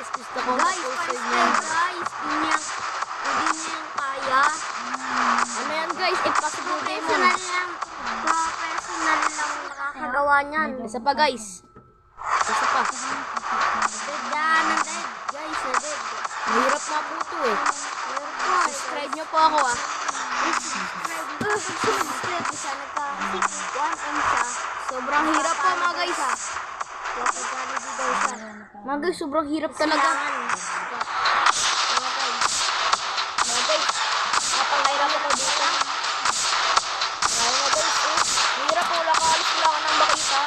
guys, gusto ko Guys, mag-post first niya. time guys. Hindi niya yung kaya. Ano yan guys? Impossible game mo. Professional lang nakakagawa niyan. Isa pa guys. Isa pa. Dead yan, dead. Guys, dead. Mahirap na po ito eh. Subscribe nyo po ako ah. Subscribe siya, nagka-1M siya. Sobrang hirap po mga guys. Jollibee daw siya. Mga guys, sobrang hirap talaga. Mga guys, napangahirap ako dito. Marami mga guys, hirap po. Wala ka nang makita.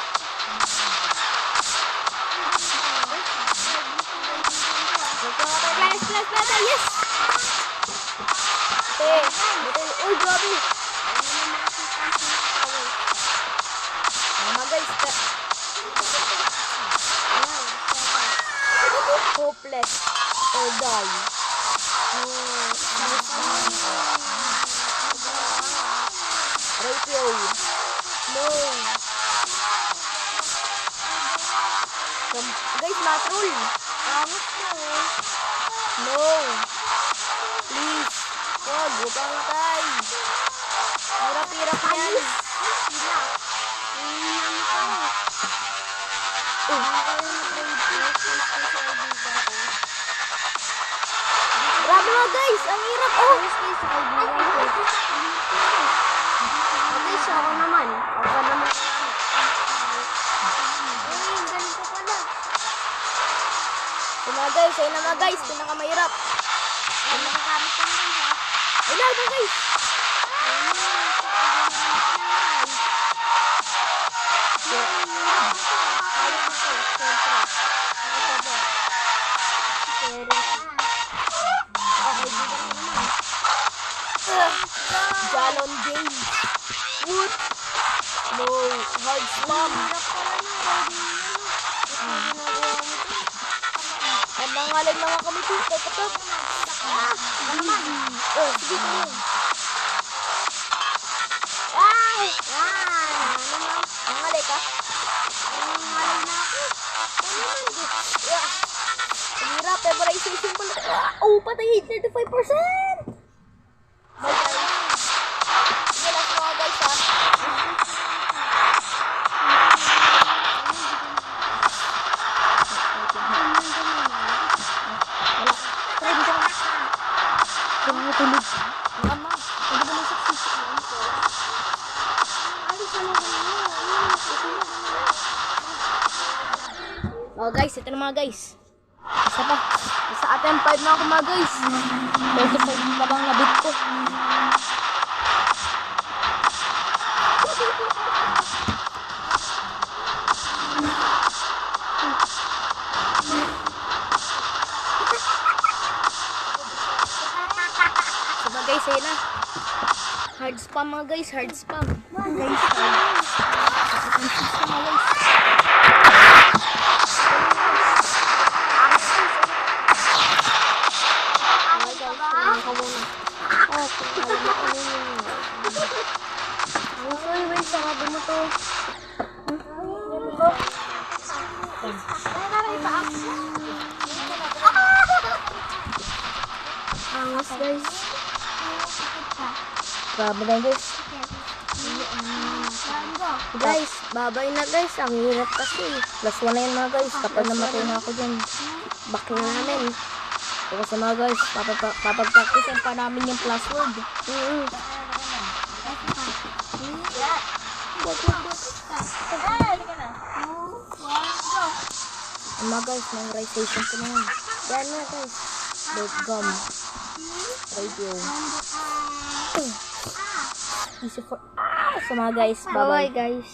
Yes! Uy, grabe! Mga guys, hopeless or die. Ratio. No. Guys, matrol. No. Please. Wag, huwag kang matay. Hirap-hirap yan. Grabe mga guys, ang hirap oh. Okay, so ako naman. Ako naman. Ganito pala. So mga guys, ayun na mga guys, pinakamahirap. Ay, nakakamit ka naman ha. Ayun na mga guys. Jalon game. Wood. No, hard spam. Ang nangalan na nga kami dito. Patap. Oh, sige ko yun. Ay! Nangalay ka? Ang hirap, memorization pala. Oh, patay, 35%! Bye guys. Sige, last mga guys ha. Tulog. Mama, hindi ba nasa sisip mo? Oh guys, ito na mga guys. Isa pa. Isa atin 5 na ako mga guys. 35 pa bang nabit ko. So mga guys, ayun na. Hard spam mga guys, hard spam. Guys, sabi mo to. Angas guys. Grabe na guys. Guys, babay na guys. Ang hirap kasi. Plus 1 na yun mga guys. Kapag namatay na ako dyan, back na namin. So kasi mga guys, papag-practicean pa namin yung plus word. Mga guys, memorization ko na yun. Yan na guys. .gum. Radio. Easy for... So mga guys, bye-bye guys.